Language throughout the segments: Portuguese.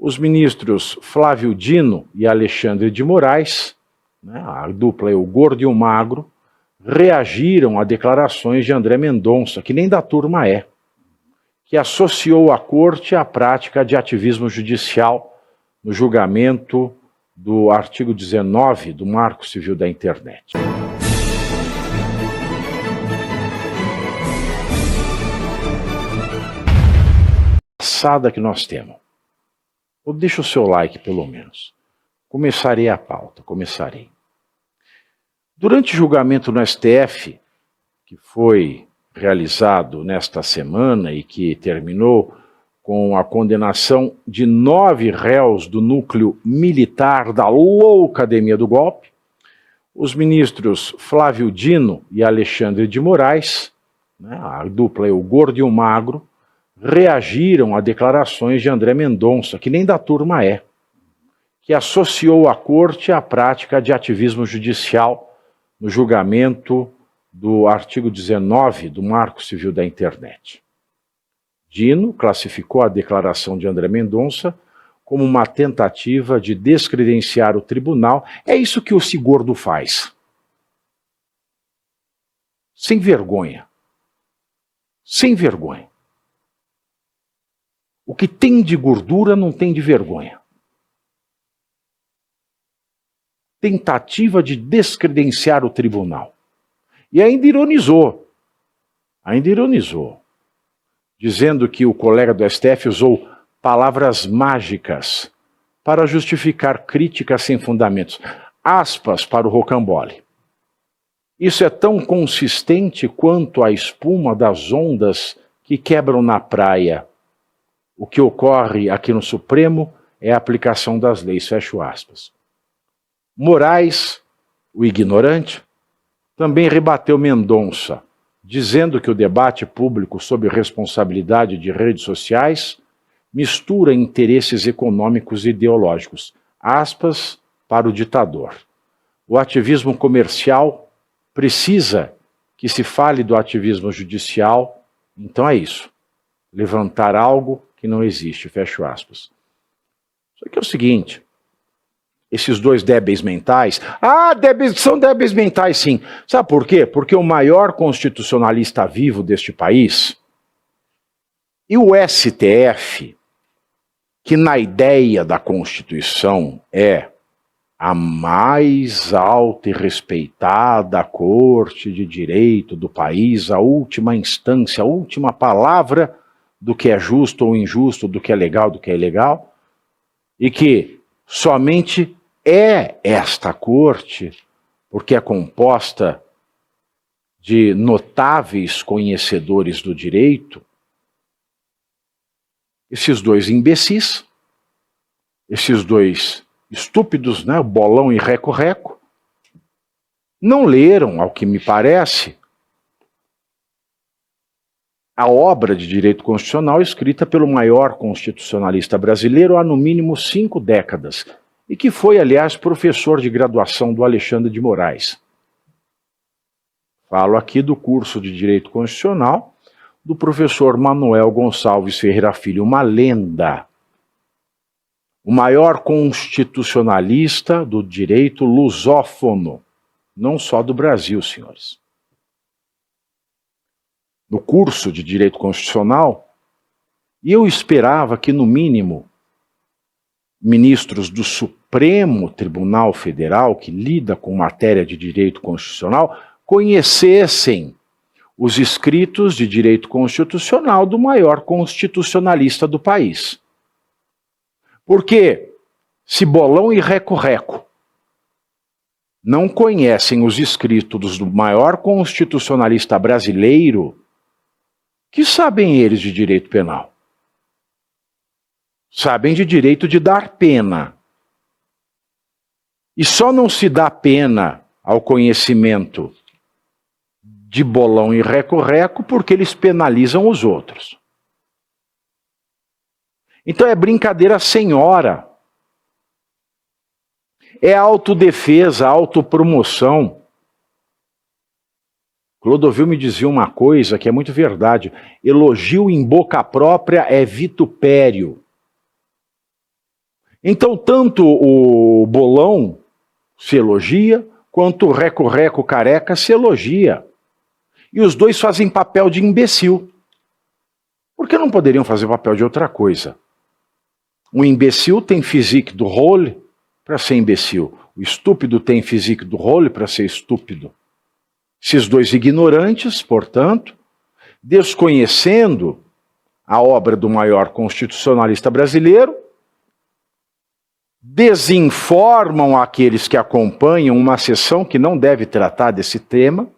Os ministros Flávio Dino e Alexandre de Moraes, né, a dupla é o gordo e o magro, reagiram a declarações de André Mendonça, que nem da turma é, que associou a corte à prática de ativismo judicial no julgamento do artigo 19 do Marco Civil da Internet. Passada que nós temos. Deixa o seu like, pelo menos. Começarei a pauta, Durante o julgamento no STF, que foi realizado nesta semana e que terminou com a condenação de 9 réus do núcleo militar da loucademia do golpe, os ministros Flávio Dino e Alexandre de Moraes, né, a dupla é o gordo e o magro, reagiram a declarações de André Mendonça, que nem da turma é, que associou a corte à prática de ativismo judicial no julgamento do artigo 19 do Marco Civil da Internet. Dino classificou a declaração de André Mendonça como uma tentativa de descredenciar o tribunal. É isso que o Sigordo faz. Sem vergonha. Sem vergonha. O que tem de gordura não tem de vergonha. Tentativa de descredenciar o tribunal. E ainda ironizou, dizendo que o colega do STF usou palavras mágicas para justificar críticas sem fundamentos. Aspas para o Rocambole. Isso é tão consistente quanto a espuma das ondas que quebram na praia. O que ocorre aqui no Supremo é a aplicação das leis, fecho aspas. Moraes, o ignorante, também rebateu Mendonça, dizendo que o debate público sobre responsabilidade de redes sociais mistura interesses econômicos e ideológicos. Aspas para o ditador. O ativismo comercial precisa que se fale do ativismo judicial, então é isso. Levantar algo que não existe, fecho aspas. Só que é o seguinte, esses dois débeis mentais, são débeis mentais sim. Sabe por quê? Porque o maior constitucionalista vivo deste país e o STF, que na ideia da Constituição é a mais alta e respeitada corte de direito do país, a última instância, a última palavra do que é justo ou injusto, do que é legal, do que é ilegal, e que somente é esta corte, porque é composta de notáveis conhecedores do direito, esses dois imbecis, esses dois estúpidos, né, bolão e reco-reco, não leram, ao que me parece, a obra de direito constitucional escrita pelo maior constitucionalista brasileiro há no mínimo 5 décadas, e que foi, aliás, professor de graduação do Alexandre de Moraes. Falo aqui do curso de Direito Constitucional do professor Manuel Gonçalves Ferreira Filho, uma lenda. O maior constitucionalista do direito lusófono, não só do Brasil, senhores. No curso de Direito Constitucional, e eu esperava que, no mínimo, ministros do Supremo Tribunal Federal, que lida com matéria de direito constitucional, conhecessem os escritos de direito constitucional do maior constitucionalista do país. Porque se bolão e reco-reco não conhecem os escritos do maior constitucionalista brasileiro, que sabem eles de direito penal? Sabem de direito de dar pena. E só não se dá pena ao conhecimento de bolão e reco-reco porque eles penalizam os outros. Então é brincadeira sem hora. É autodefesa, autopromoção. Clodovil me dizia uma coisa que é muito verdade. Elogio em boca própria é vitupério. Então, tanto o bolão se elogia, quanto o reco-reco careca se elogia. E os dois fazem papel de imbecil. Por que não poderiam fazer papel de outra coisa? O imbecil tem physique do rôle para ser imbecil. O estúpido tem physique do rôle para ser estúpido. Esses dois ignorantes, portanto, desconhecendo a obra do maior constitucionalista brasileiro, desinformam aqueles que acompanham uma sessão que não deve tratar desse tema,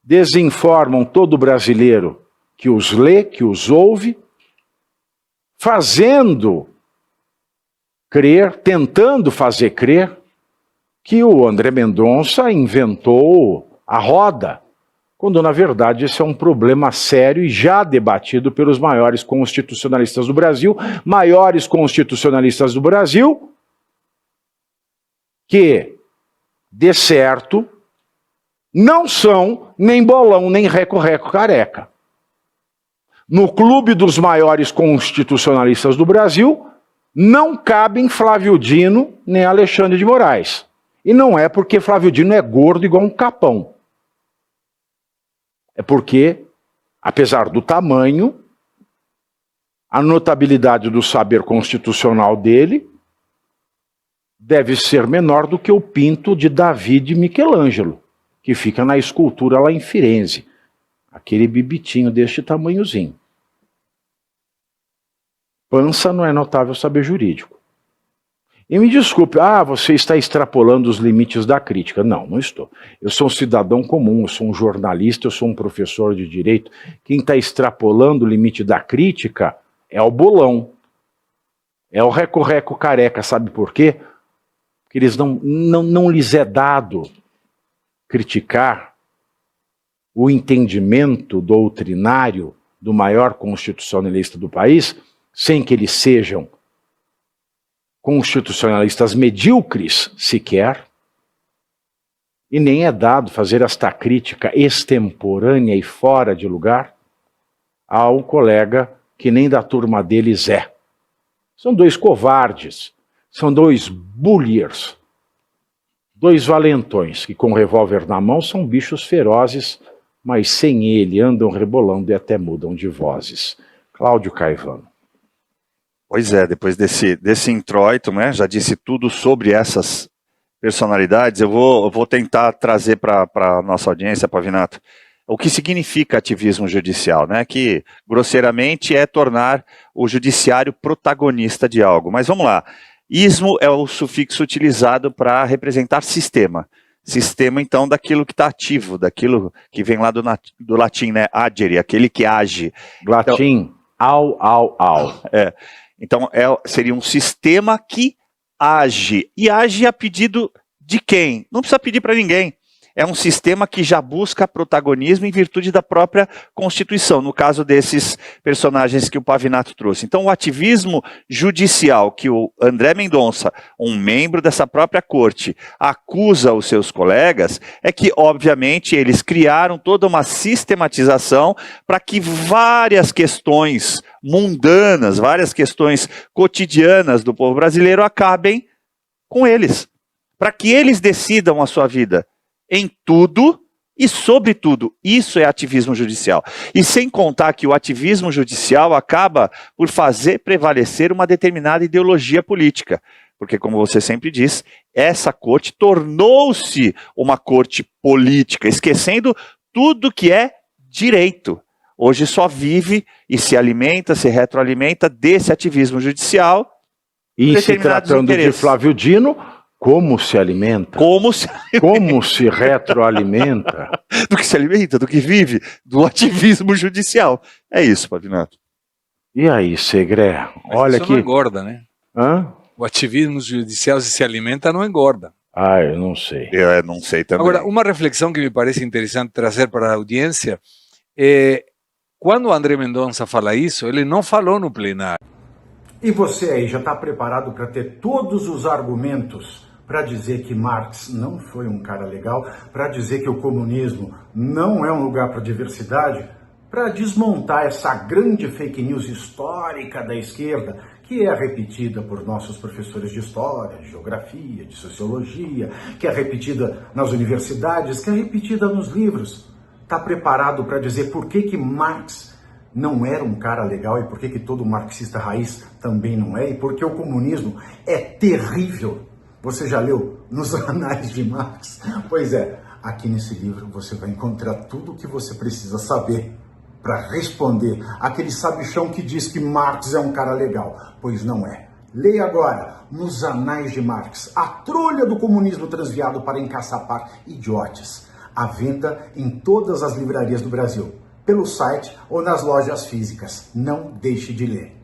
desinformam todo brasileiro que os lê, que os ouve, fazendo crer, tentando fazer crer, que o André Mendonça inventou a roda, quando na verdade esse é um problema sério e já debatido pelos maiores constitucionalistas do Brasil, que, de certo, não são nem bolão, nem reco-reco careca. No clube dos maiores constitucionalistas do Brasil, não cabem Flávio Dino nem Alexandre de Moraes. E não é porque Flávio Dino é gordo igual um capão. É porque, apesar do tamanho, a notabilidade do saber constitucional dele deve ser menor do que o pinto de Davi de Michelangelo, que fica na escultura lá em Firenze. Aquele bibitinho deste tamanhozinho. Pança não é notável saber jurídico. E me desculpe, você está extrapolando os limites da crítica. Não, não estou. Eu sou um cidadão comum, eu sou um jornalista, eu sou um professor de direito. Quem está extrapolando o limite da crítica é o bolão. É o reco-reco careca, sabe por quê? Porque eles não lhes é dado criticar o entendimento doutrinário do maior constitucionalista do país, sem que eles sejam constitucionalistas medíocres sequer, e nem é dado fazer esta crítica extemporânea e fora de lugar ao colega que nem da turma deles é. São dois covardes, são dois bulliers, dois valentões que com revólver na mão são bichos ferozes, mas sem ele andam rebolando e até mudam de vozes. Cláudio Caivano. Pois é, depois desse introito, né, já disse tudo sobre essas personalidades, eu vou tentar trazer para a nossa audiência, Pavinato, o que significa ativismo judicial, né, que grosseiramente é tornar o judiciário protagonista de algo. Mas vamos lá, ismo é o sufixo utilizado para representar sistema. Sistema, então, daquilo que está ativo, daquilo que vem lá do latim, né, agere, aquele que age. Latim, então, au. Então, seria um sistema que age. E age a pedido de quem? Não precisa pedir para ninguém. É um sistema que já busca protagonismo em virtude da própria Constituição, no caso desses personagens que o Pavinato trouxe. Então, o ativismo judicial que o André Mendonça, um membro dessa própria corte, acusa os seus colegas, é que, obviamente, eles criaram toda uma sistematização para que várias questões mundanas, várias questões cotidianas do povo brasileiro acabem com eles. Para que eles decidam a sua vida em tudo e sobre tudo. Isso é ativismo judicial. E sem contar que o ativismo judicial acaba por fazer prevalecer uma determinada ideologia política. Porque, como você sempre diz, essa corte tornou-se uma corte política, esquecendo tudo que é direito. Hoje só vive e se alimenta, se retroalimenta desse ativismo judicial. E se tratando de Flávio Dino, como se alimenta? Como se retroalimenta? Do que se alimenta, do que vive, do ativismo judicial. É isso, Pavinato. E aí, Segré? Olha isso que... não engorda, né? Hã? O ativismo judicial, se alimenta, não engorda. Eu não sei. Eu não sei também. Agora, uma reflexão que me parece interessante trazer para a audiência quando o André Mendonça fala isso, ele não falou no plenário. E você aí já está preparado para ter todos os argumentos para dizer que Marx não foi um cara legal, para dizer que o comunismo não é um lugar para diversidade, para desmontar essa grande fake news histórica da esquerda que é repetida por nossos professores de história, de geografia, de sociologia, que é repetida nas universidades, que é repetida nos livros. Está preparado para dizer por que Marx não era um cara legal e por que todo marxista raiz também não é, e por que o comunismo é terrível? Você já leu nos Anais de Marx? Pois é, aqui nesse livro você vai encontrar tudo o que você precisa saber para responder aquele sabichão que diz que Marx é um cara legal, pois não é. Leia agora, nos Anais de Marx, a trolha do comunismo transviado para encaçapar idiotes. À venda em todas as livrarias do Brasil, pelo site ou nas lojas físicas. Não deixe de ler.